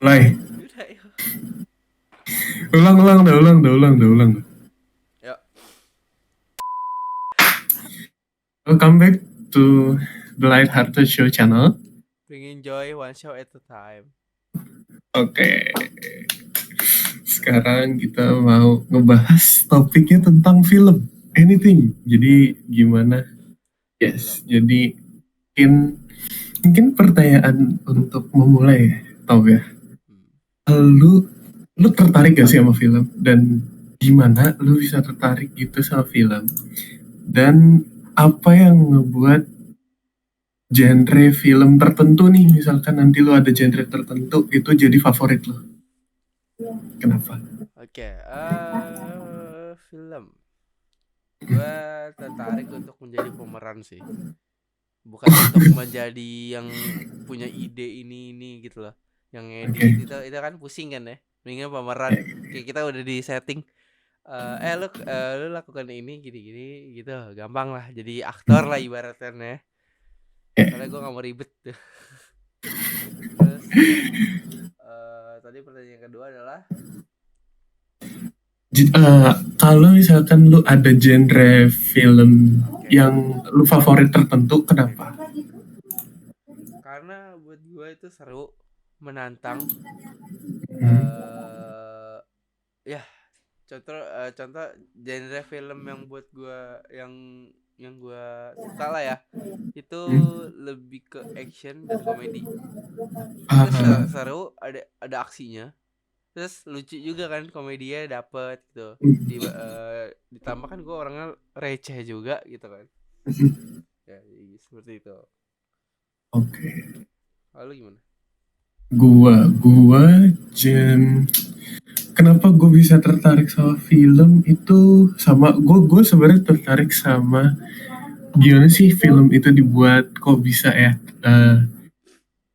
Mulai. Udah yuk. Ulang. Yuk. Welcome back to the Lighthearted Show channel. Bringing joy one show at a time. Oke. Sekarang kita mau ngebahas topiknya tentang film. Anything. Jadi gimana? Yes. Film. Jadi mungkin pertanyaan untuk memulai ya, tau ya. Lu tertarik gak sih sama film? Dan gimana lu bisa tertarik gitu sama film? Dan apa yang ngebuat genre film tertentu nih, misalkan nanti lu ada genre tertentu itu jadi favorit lo? Kenapa? Oke, film. Gue tertarik untuk menjadi pemeran sih. Bukan untuk menjadi yang punya ide ini gitu loh. Yang ngedit itu kan pusing kan ya. Mendingan pemeran. Kayak kita udah di setting. Lu lakukan ini gini gitu, gampang lah. Jadi aktor lah ibaratnya. Soalnya gue gak mau ribet tuh. Terus tadi pertanyaan kedua adalah Kalau misalkan lu ada genre film yang lu favorit tertentu, kenapa? karena buat gue itu seru, menantang. Ya contoh genre film yang buat gue yang gue suka lah ya, itu lebih ke action dan komedi. Itu seru, ada aksinya, terus lucu juga kan, komedinya dapet gitu. Ditambah kan gue orangnya receh juga gitu kan ya, seperti itu. Oke. Lalu gimana? Gua kenapa gue bisa tertarik sama film itu, sama gue sebenarnya tertarik sama gimana sih film itu dibuat, kok bisa ya,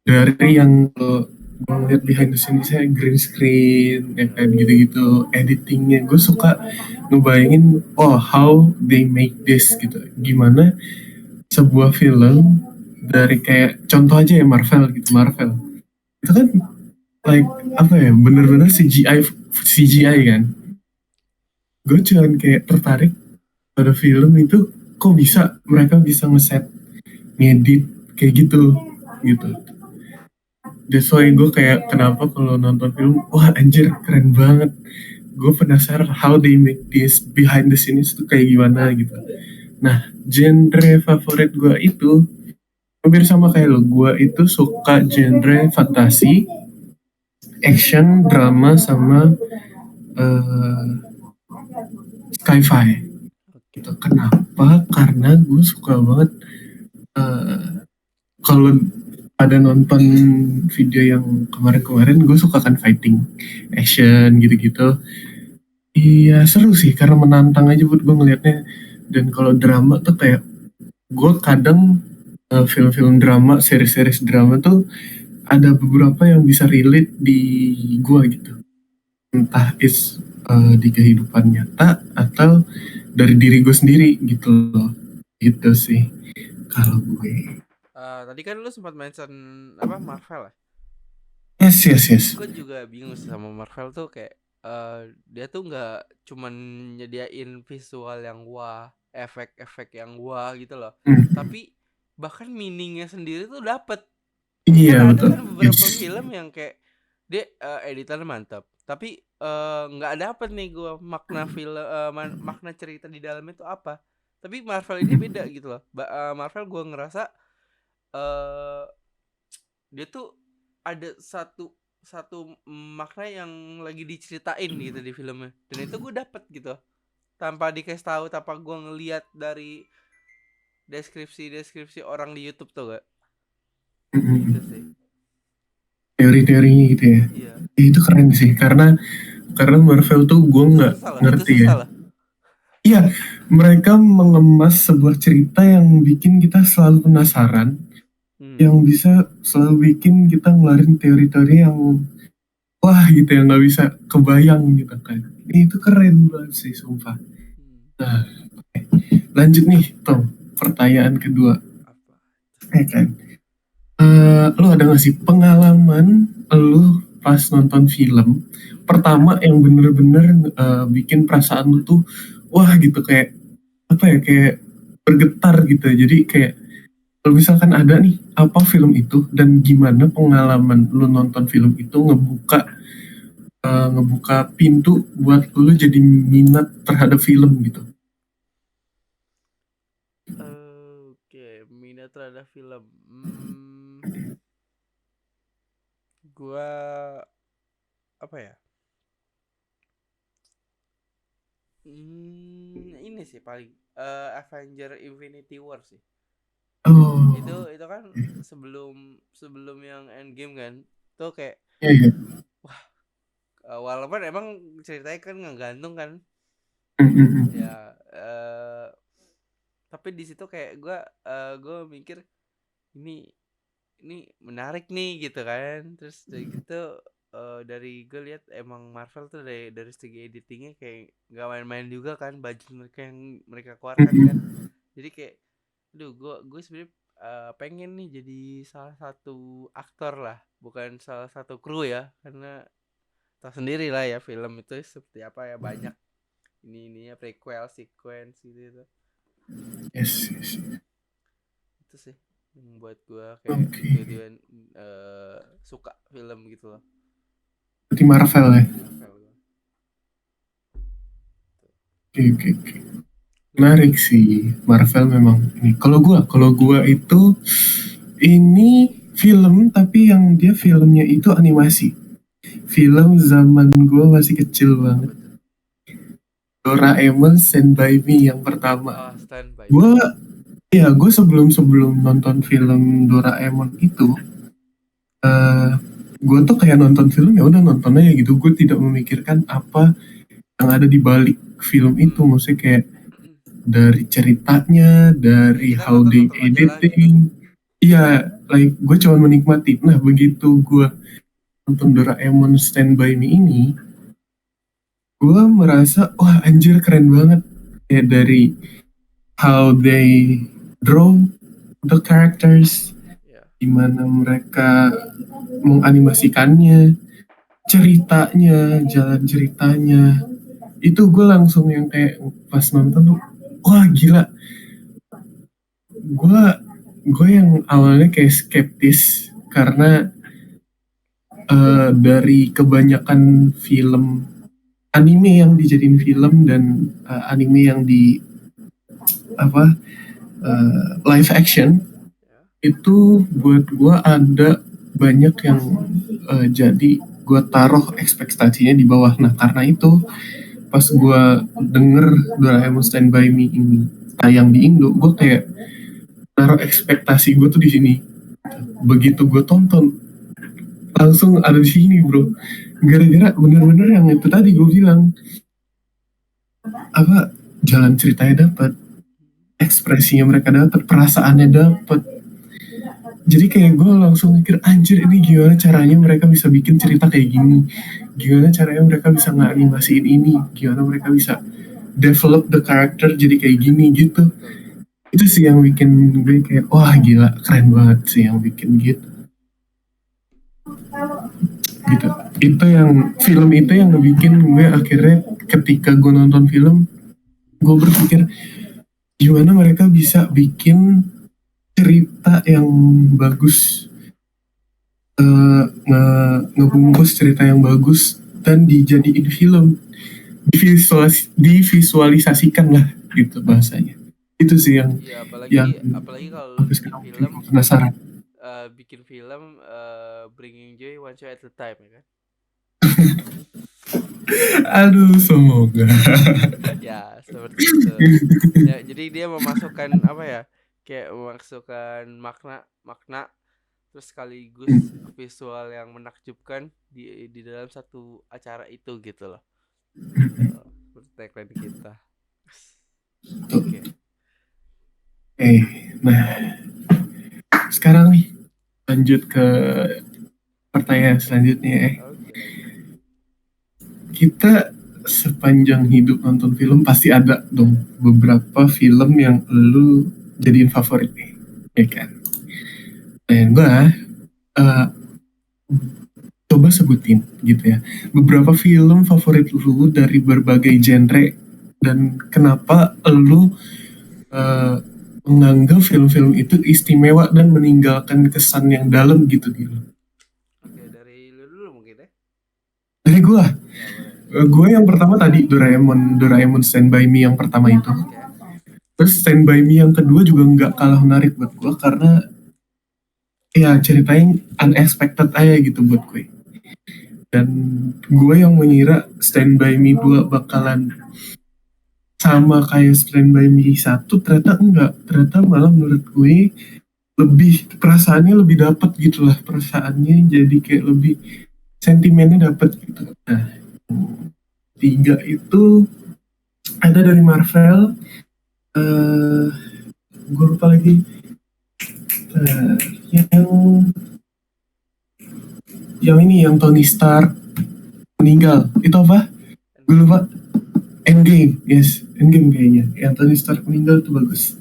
dari yang gue ngeliat behind the scene saya green screen ya kayak gitu-gitu, editingnya gue suka ngebayangin, oh how they make this gitu, gimana sebuah film dari kayak contoh aja ya Marvel itu kan like apa ya, bener-bener CGI kan. Gue cuman kayak tertarik pada film itu, kok bisa mereka bisa ngeset, ngedit kayak gitu. That's why gue kayak kenapa kalau nonton film, wah anjir keren banget. Gue penasaran how they make this behind the scenes itu kayak gimana gitu. Nah, genre favorit gue itu hampir sama kayak lo. Gue itu suka genre fantasi, action, drama, sama uh, sci-fi. Gitu. Kenapa? Karena gue suka banget kalau ada nonton video yang kemarin-kemarin, gue suka kan fighting, action gitu-gitu. Iya seru sih karena menantang aja buat gue ngelihatnya. Dan kalau drama tuh kayak gue kadang film-film drama, series-series drama tuh ada beberapa yang bisa relate di gue gitu. Entah di kehidupan nyata atau dari diri gue sendiri gitu loh. Gitu sih kalau gue. Tadi kan lu sempat mention apa, Marvel ya? Yes. Gue juga bingung sama Marvel tuh, kayak dia tuh nggak cuman nyediain visual yang wah, efek-efek yang wah gitu loh, tapi bahkan meaningnya sendiri tuh dapet. Kan Iya ada betul. kan beberapa film yang kayak dia editannya mantap, tapi nggak dapet nih gue makna film, makna cerita di dalamnya itu apa. Tapi Marvel ini beda gitu loh. Marvel gue ngerasa eh dia tuh ada satu satu makna yang lagi diceritain gitu di filmnya, dan itu gue dapet gitu tanpa dikasih tahu, tanpa gue ngeliat dari deskripsi orang di YouTube tuh gak gitu sih. Teori-teorinya gitu ya. Iya, Itu keren sih karena Marvel tuh gue nggak itu ngerti ya. susah lah. Iya, mereka mengemas sebuah cerita yang bikin kita selalu penasaran, yang bisa selalu bikin kita ngeluarin teori-teori yang wah gitu, yang nggak bisa kebayang gitu kan. Itu keren banget sih sumpah. Nah, lanjut nih Tom, pertanyaan kedua. Apa? Ya kan, lu ada nggak sih pengalaman lu pas nonton film pertama yang bener-bener bikin perasaan lu tuh wah gitu kayak apa ya kayak bergetar gitu. Jadi kayak kalau misalkan ada nih apa film itu dan gimana pengalaman lu nonton film itu ngebuka pintu buat lu jadi minat terhadap film gitu. Oke, minat terhadap film. Gua apa ya? Ini sih paling Avenger Infinity War sih. Oh, Itu kan sebelum sebelum yang Endgame kan. Tuh kayak iya iya. walaupun emang ceritanya kan ngegantung kan. Mm-mm. Ya tapi di situ kayak gue mikir ini menarik nih gitu kan. Terus dari gitu dari gue lihat emang Marvel tuh dari segi editingnya kayak nggak main-main juga kan budget mereka yang mereka keluarkan kan. Mm-mm. Jadi kayak aduh gue sebenarnya pengen nih jadi salah satu aktor lah, bukan salah satu kru ya, karena tahu sendiri lah ya film itu seperti apa ya, banyak ininya prequel, sequence gitu. Yes, yes. Itu sih yang buat gue kayak Oke. tiba-tiba suka film gitu loh. Berarti Marvel ya. Marvel gua. Oke, oke, oke. Lu Menarik sih Marvel memang ini. Kalau gua itu ini film tapi yang dia filmnya itu animasi. Film zaman gua masih kecil apa banget. tuh? Doraemon Stand By Me yang pertama. Oh, Stand By Me. Gua ya gue sebelum nonton film Doraemon itu eh gue tuh kayak nonton film ya udah nonton aja gitu. Gue tidak memikirkan apa yang ada di balik film itu. Hmm. Maksudnya kayak dari ceritanya, Jadi dari kita how nonton they nonton aja lah gitu. editing. Iya, like gue cuma menikmati. Nah, begitu gue nonton Doraemon Stand By Me ini, gue merasa, wah anjir keren banget. Kayak dari how they draw the characters, Ya. gimana mereka menganimasikannya, ceritanya, jalan ceritanya. Itu gue langsung yang kayak pas nonton tuh, wah gila. Gue gue yang awalnya kayak skeptis karena dari kebanyakan film anime yang dijadiin film dan anime yang di apa live action Ya. itu buat gue ada banyak yang jadi gue taruh ekspektasinya di bawah. Nah karena itu pas gue denger Doraemon Stand By Me ini tayang di Indo, gue kayak taruh ekspektasi gue tuh di sini. Begitu gue tonton langsung ada di sini bro, gara-gara bener-bener yang itu tadi gue bilang apa jalan ceritanya dapat, ekspresinya mereka dapat, perasaannya dapat. Jadi kayak gue langsung mikir anjir ini gimana caranya mereka bisa bikin cerita kayak gini, gimana caranya mereka bisa nganimasiin ini, gimana mereka bisa develop the character jadi kayak gini gitu. Betul. Itu sih yang bikin gue kayak wah gila keren banget sih yang bikin gitu gitu. Itu yang film itu yang ngebikin gue akhirnya ketika gue nonton film gue berpikir gimana mereka bisa bikin cerita yang bagus, ngebungkus cerita yang bagus dan dijadiin film, divisualisasikan lah gitu bahasanya. Itu sih yang Iya, yang apalagi kalau lu sampai bikin sekarang bikin film, gue penasaran. bringing joy one shot at a time ya kan. Aduh semoga. Ya seperti itu ya, jadi dia memasukkan apa ya, kayak memasukkan makna makna terus sekaligus visual yang menakjubkan di dalam satu acara itu gitu loh. Seperti tagline kita. Oke. Nah sekarang nih lanjut ke pertanyaan selanjutnya ya. Oke. Kita sepanjang hidup nonton film pasti ada dong beberapa film yang lu jadiin favorit nih, ya kan? Dan gue uh, coba sebutin gitu ya. Beberapa film favorit lu dari berbagai genre dan kenapa lu menganggap film-film itu istimewa dan meninggalkan kesan yang dalam gitu gitu. Oke, dari lu dulu mungkin ya. Dari gua, Ya, boleh. gue yang pertama tadi Doraemon Stand By Me yang pertama itu. Oke. Terus Stand By Me yang kedua juga nggak kalah menarik buat gue karena ya ceritanya unexpected aja gitu buat gue. Dan gue yang mengira Stand By Me 2 bakalan sama kayak Stand By Me 1, ternyata enggak. Ternyata malah menurut gue lebih perasaannya lebih dapet gitu lah, perasaannya jadi kayak lebih sentimennya dapet gitu. Nah, tiga itu ada dari Marvel, eh gue lupa lagi. Eh, yang ini yang Tony Stark meninggal itu apa? Gue lupa. Endgame, yes, Endgame kayaknya. Yang Tony Stark meninggal tuh bagus.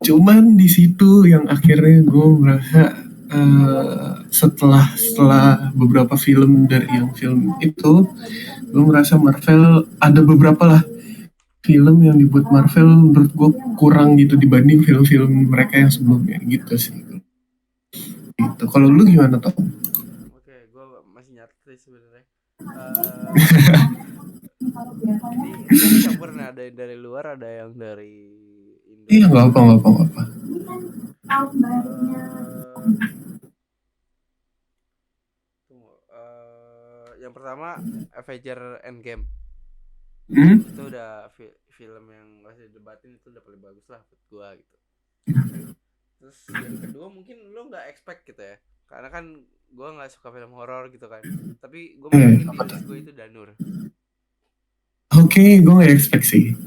Cuman di situ yang akhirnya gue merasa setelah setelah beberapa film dari yang film itu, gue merasa Marvel ada beberapa lah film yang dibuat Marvel menurut gue kurang gitu dibanding film-film mereka yang sebelumnya gitu sih. Gitu. Kalau lu gimana Tom? Oke, gue masih nyatet sih sebenarnya. Ini campur nih, ada yang dari luar, ada yang dari Indo. Iya nggak apa nggak apa. Yang pertama Avenger Endgame. Hmm? Itu udah film yang masih debatin, itu udah paling bagus lah buat gua gitu. Terus yang kedua mungkin lo nggak expect gitu ya, karena kan gua nggak suka film horor gitu kan, tapi gua masukin di list gua itu Danur. Oke, gue nggak expect sih.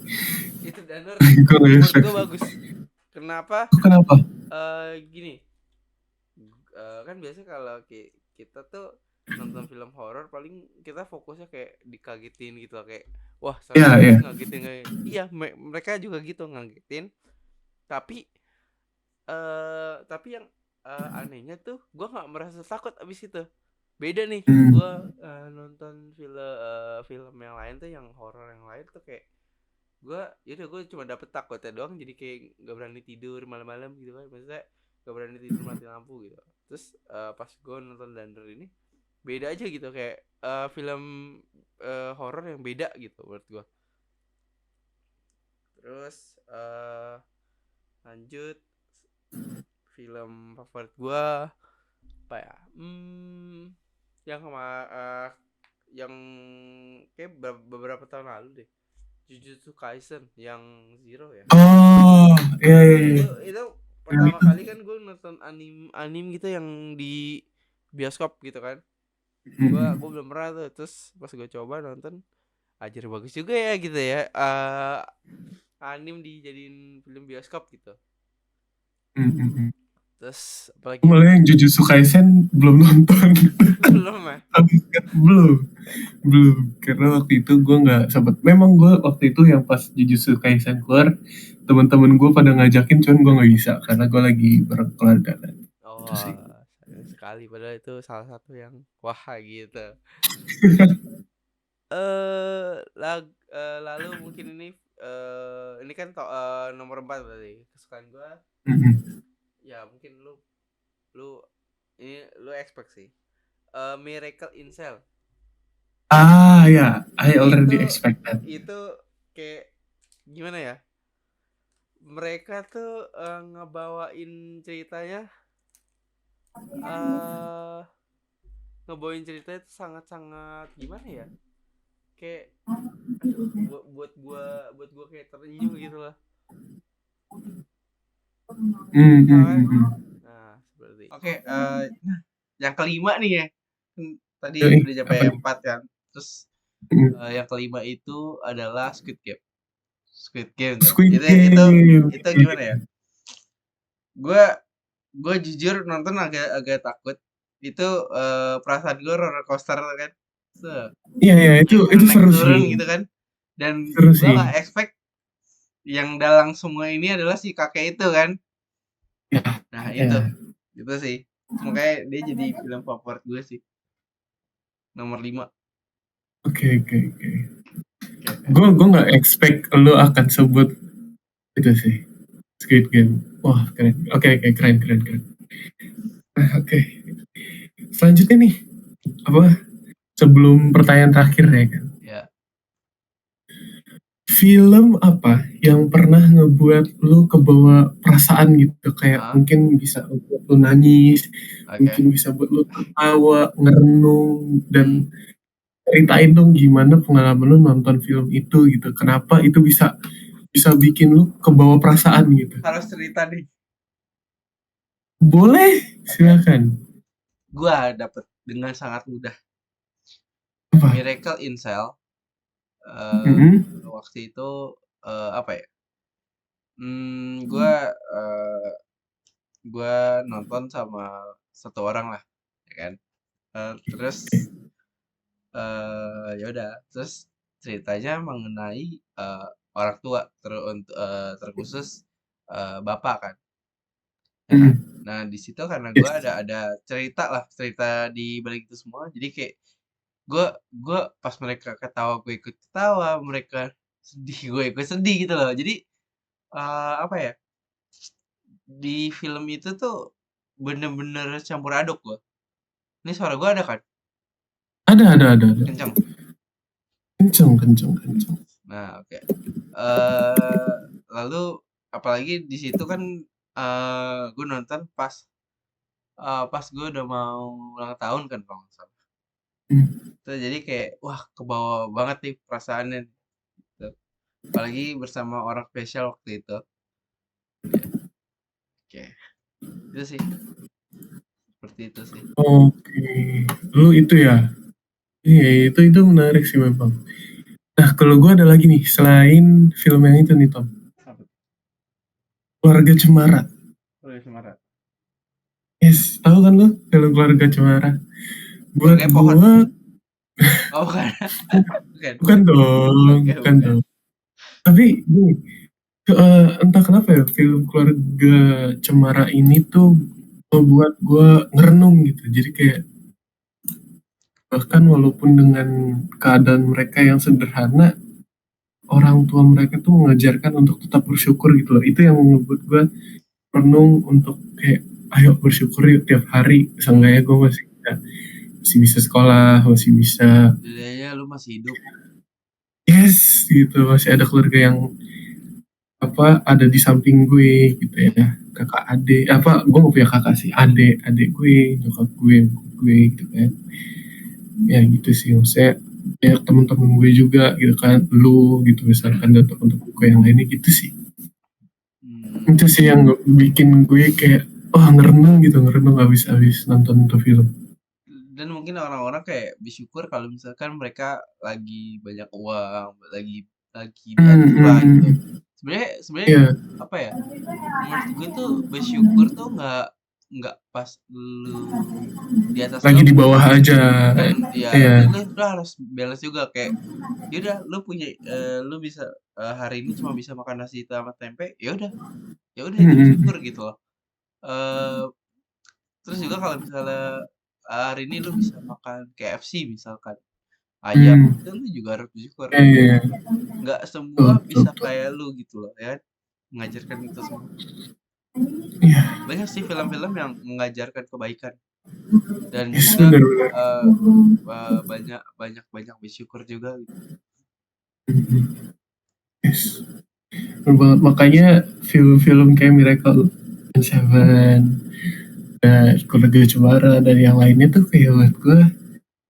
Itu Danur Gue nggak menurut expect gua sih. bagus. Kenapa? Kenapa? Gini, kan biasanya kalau kita tuh nonton film horor paling kita fokusnya kayak dikagetin gitu loh, kayak wah serem Iya, banget iya. ngagetin kayak. Iya, mereka juga gitu ngagetin, tapi yang anehnya tuh gue nggak merasa takut abis itu. Beda nih, Hmm. gue nonton film yang lain tuh, yang horor yang lain tuh kayak gue cuma dapet takutnya doang, jadi kayak nggak berani tidur malam-malam gitu kan, maksudnya nggak berani tidur mati lampu gitu. Terus pas gue nonton Dunder ini beda aja gitu, kayak film horor yang beda gitu menurut gue. Terus lanjut, film favorit gue apa ya, yang yang kayak beberapa tahun lalu deh, Jujutsu Kaisen yang Zero ya. Oh, iya, iya, iya. Itu Yang pertama itu. kali kan gue nonton anim gitu yang di bioskop gitu kan. Gue belum pernah tuh. Terus pas gue coba nonton, ajar bagus juga ya gitu ya, anim dijadiin film bioskop gitu. Terus apalagi Malah yang Jujutsu Kaisen belum nonton. belum ya. belum karena waktu itu gue nggak sempet. Memang gue waktu itu yang pas Jujutsu Kaisen keluar, teman-teman gue pada ngajakin, cuman gue nggak bisa karena gue lagi bareng keluarga kan. Itu Oh, sih. sayang sekali, padahal itu salah satu yang wah gitu. Lalu mungkin ini kan nomor 4 berarti kesukaan gue. Ya mungkin lu lu expect sih, Miracle in Cell. Ah ya, I itu already expected. itu kayak gimana ya, mereka tuh ngebawain ceritanya, itu sangat-sangat gimana ya, kayak aduh, buat gua kayak terenyuh gitu lah. Nah seperti oke, nah yang kelima nih ya, tadi udah Yoi, sampai apa nih? 4 kan. Terus yang kelima itu adalah Squid Game. Squid Game tuh. Squid Game. Itu gimana ya? Gue jujur nonton agak takut. Itu perasaan gue roller coaster kan. Iya, iya, itu Naik seru sih. turun gitu kan. Dan Seru gue sih. gak expect yang dalang semua ini adalah si kakek itu kan. Ya, Nah ya. itu sih. Makanya dia jadi film favorit gue sih. nomor 5. Oke. Kayak Gue nggak expect lo akan sebut itu sih, Squid Game. Wah keren. Oke, keren. Oke. Selanjutnya nih, apa? Sebelum pertanyaan terakhir ya kan. ya Film apa yang pernah ngebuat lu kebawa perasaan gitu, kayak ah mungkin bisa buat lu nangis, oke. mungkin bisa buat lu tertawa, ngerenung, Hmm, dan ceritain dong gimana pengalaman lu nonton film itu gitu. Kenapa itu bisa bisa bikin lu kebawa perasaan gitu. harus cerita nih. Boleh, Oke, silakan. gua dapet dengan sangat mudah Apa? Miracle in Cell. eh Mm-mm. Waktu itu apa ya? Gua nonton sama satu orang lah, ya kan. Terus ya udah, terus ceritanya mengenai orang tua terkhusus bapak kan, ya kan. Mm. Nah di situ karena gue Yes. ada cerita lah, cerita di balik itu semua. Jadi kayak gue gue pas mereka ketawa gue ikut ketawa, mereka sedih gue ikut sedih gitu loh. Jadi apa ya, di film itu tuh bener-bener campur aduk gue. Ini suara gue ada kan? Ada. Kenceng. Kenceng. Nah, oke. Eh Lalu apalagi di situ kan gue nonton pas gue udah mau ulang tahun kan kalau nggak salah. Mm. Terus jadi kayak wah kebawa banget nih perasaannya gitu. Apalagi bersama orang spesial waktu itu. Oke, itu sih seperti itu sih. Oke, lu itu ya. Iya, itu menarik sih memang. Nah, kalau gue ada lagi nih, selain film yang itu nih, Tom. Apa tuh? Keluarga Cemara. Keluarga Cemara. Yes, tahu kan lu film Keluarga Cemara? Buat Keluarganya pohon. gue, Oh bukan, bukan. bukan dong, Oke bukan bukan. dong. Tapi gini, entah kenapa ya, film Keluarga Cemara ini tuh membuat gue ngerenung gitu. Jadi kayak, bahkan walaupun dengan keadaan mereka yang sederhana, orang tua mereka tuh mengajarkan untuk tetap bersyukur gitu loh. Itu yang membuat gue renung untuk kayak, ayo bersyukur yuk tiap hari. Seenggaknya gue masih bisa sekolah, masih bisa, Setidaknya lu masih hidup. yes gitu, masih ada keluarga yang apa ada di samping gue gitu ya, kakak adik apa, gue gak punya kakak sih, adik gue, nyokap gue gitu kan, ya gitu sih maksudnya. Banyak temen-temen gue juga gitu kan, lu gitu misalkan, dan temen-temen gue yang lainnya gitu sih. Hmm. Itu sih yang bikin gue kayak, wah ngerenung gitu, ngerenung habis-habis nonton itu film. Dan mungkin orang-orang kayak bersyukur kalau misalkan mereka lagi banyak uang, lagi Hmm, diatur lah gitu. Sebenarnya sebenarnya iya, apa ya? Menurut gue tuh bersyukur tuh nggak pas lu di atas lagi doang di gitu. bawah aja, Dan ya iya. lu harus balance juga kayak ya udah lu punya lu bisa hari ini cuma bisa makan nasi sama tempe, ya udah itu Hmm, bersyukur gitu loh. Eh Terus juga kalau misalnya hari ini lu bisa makan KFC misalkan, ayam, hmm, itu lu juga harus bersyukur. iya, Nggak semua betul, bisa betul. kayak lu gitu loh, ya kan? Mengajarkan itu semua. Iya, Banyak sih film-film yang mengajarkan kebaikan dan yes, juga benar-benar. eh, banyak banyak banyak bersyukur juga gitu. Yes. Bener banget. Makanya film-film kayak Miracle in Seven, dan Keluarga Cemara, dan yang lainnya tuh kayak buat gue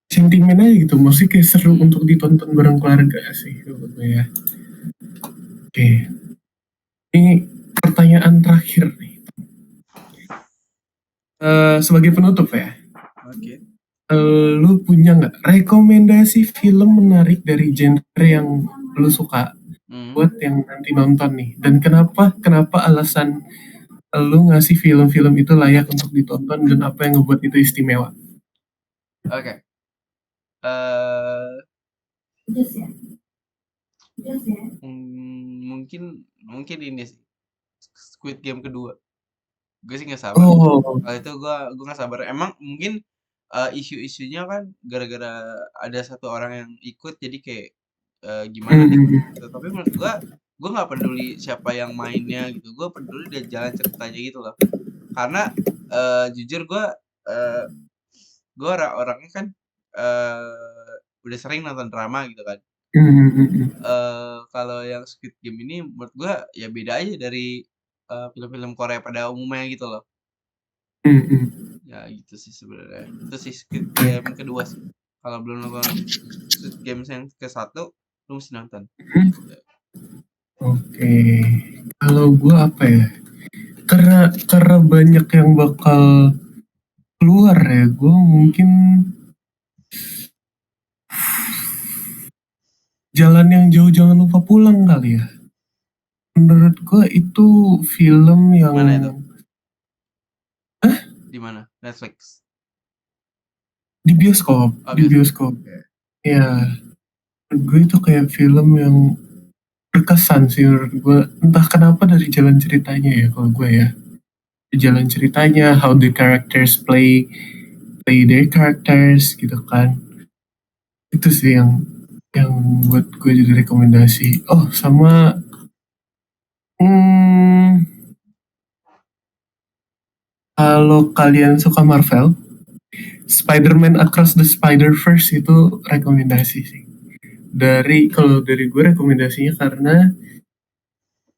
sentimen aja gitu. Maksudnya kayak seru Hmm. untuk ditonton bareng keluarga sih menurut gue ya. Oke, ini pertanyaan terakhir nih. Sebagai penutup ya, Oke. lu punya nggak rekomendasi film menarik dari genre yang lu suka Hmm. buat yang nanti nonton nih? Dan kenapa alasan lu ngasih film-film itu layak untuk ditonton, dan apa yang ngebuat itu istimewa? Oke. eh Mungkin mungkin ini sih Squid Game kedua. Gue sih nggak sabar. Oh, Kalau itu gue nggak sabar. Emang mungkin isu-isunya kan gara-gara ada satu orang yang ikut jadi kayak gimana deh gitu. Tapi menurut gua nggak peduli siapa yang mainnya gitu, gua peduli dari jalan ceritanya gitu loh. Karena jujur gua orangnya kan udah sering nonton drama gitu kan. Kalau yang Squid Game ini menurut gua ya beda aja dari film-film Korea pada umumnya gitu loh. Ya gitu sih sebenarnya. Itu sih Squid Game kedua sih. Kalau belum nonton Squid Game yang ke-1, lu mesti nonton. Oke, kalau gue apa ya? Karena banyak yang bakal keluar ya, gue mungkin Jalan yang Jauh Jangan Lupa Pulang kali ya. Menurut gue itu film yang Mana itu? Di mana? Netflix. di bioskop, Oh, di bioskop. Ya, menurut gue itu kayak film yang berkesan sih menurut gue. Entah kenapa dari jalan ceritanya ya kalau gue ya. Jalan ceritanya, how the characters play their characters gitu kan. Itu sih yang buat gue jadi rekomendasi. Oh, sama kalau kalian suka Marvel, Spider-Man Across the Spider-Verse itu rekomendasi sih. Kalau dari gue rekomendasinya karena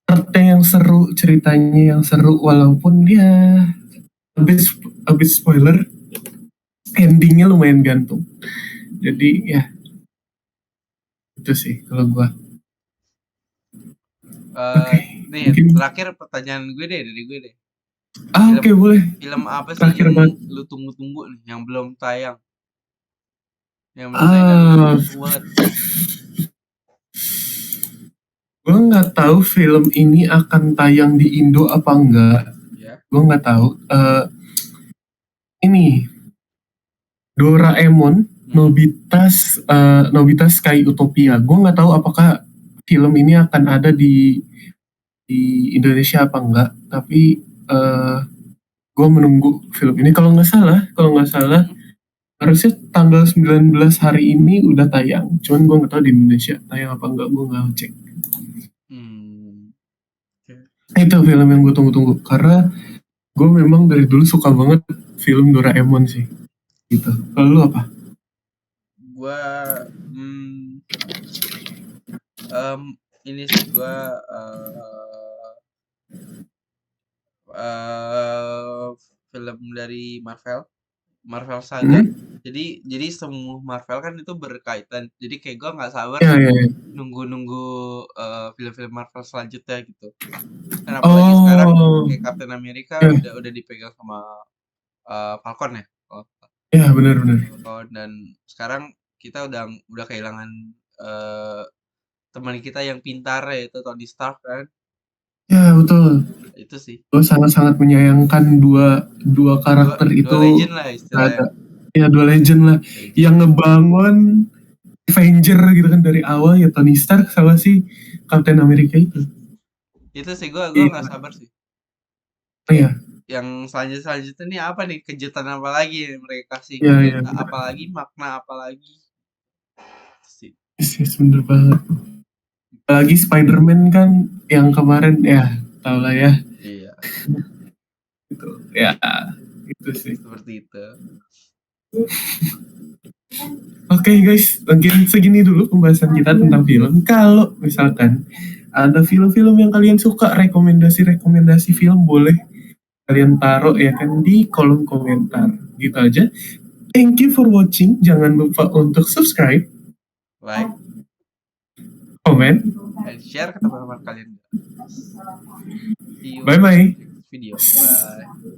artnya yang seru, ceritanya yang seru, walaupun dia habis spoiler, endingnya lumayan gantung. Jadi ya itu sih kalau gue. Nih mungkin terakhir pertanyaan gue deh dari gue deh. Oke, boleh. Film apa sih Terakhir yang banget. lu tunggu-tunggu nih yang belum tayang? Yang belum tayang dan lu tunggu banget. Gue nggak tahu film ini akan tayang di Indo apa enggak. Ya. Gue nggak tahu. Ini Doraemon, Nobita Sky Utopia. Gue nggak tahu apakah film ini akan ada di Indonesia apa enggak. Tapi gue menunggu film ini. Kalau nggak salah harusnya tanggal 19 hari ini udah tayang. Cuman gue nggak tahu di Indonesia tayang apa enggak. Gue nggak cek. Itu film yang gue tunggu-tunggu karena gue memang dari dulu suka banget film Doraemon sih gitu. Kalau lu apa? Gue ini sih gue film dari Marvel Saga. Jadi semua Marvel kan itu berkaitan. Jadi kayak gue nggak sabar nunggu film-film Marvel selanjutnya gitu. Dan apalagi sekarang kayak Captain America udah dipegang sama Falcon ya. Ya benar-benar. Dan sekarang kita udah kehilangan teman kita yang pintar yaitu Tony Stark kan. Ya betul. Itu sih. Gue sangat-sangat menyayangkan dua karakter itu. Dua legend lah istilahnya. Ya dua legend lah. Yang ngebangun Avenger gitu kan dari awal ya Tony Stark sama si Captain America itu. Itu sih gue nggak sabar sih. Iya. Yang selanjutnya nih apa nih kejutan apa lagi yang mereka kasih? Iya, Apalagi makna apalagi sih. Yes, bener banget. Apalagi Spider-Man kan yang kemarin ya tau lah ya. Iya. Gitu. Ya itu sih. Seperti itu. Oke guys, mungkin segini dulu pembahasan kita tentang film. Kalau misalkan ada film-film yang kalian suka, rekomendasi film boleh kalian taruh ya kan di kolom komentar. Gitu aja. Thank you for watching. Jangan lupa untuk subscribe, like, comment, dan share ke teman-teman kalian. See you bye bye. next video. Bye.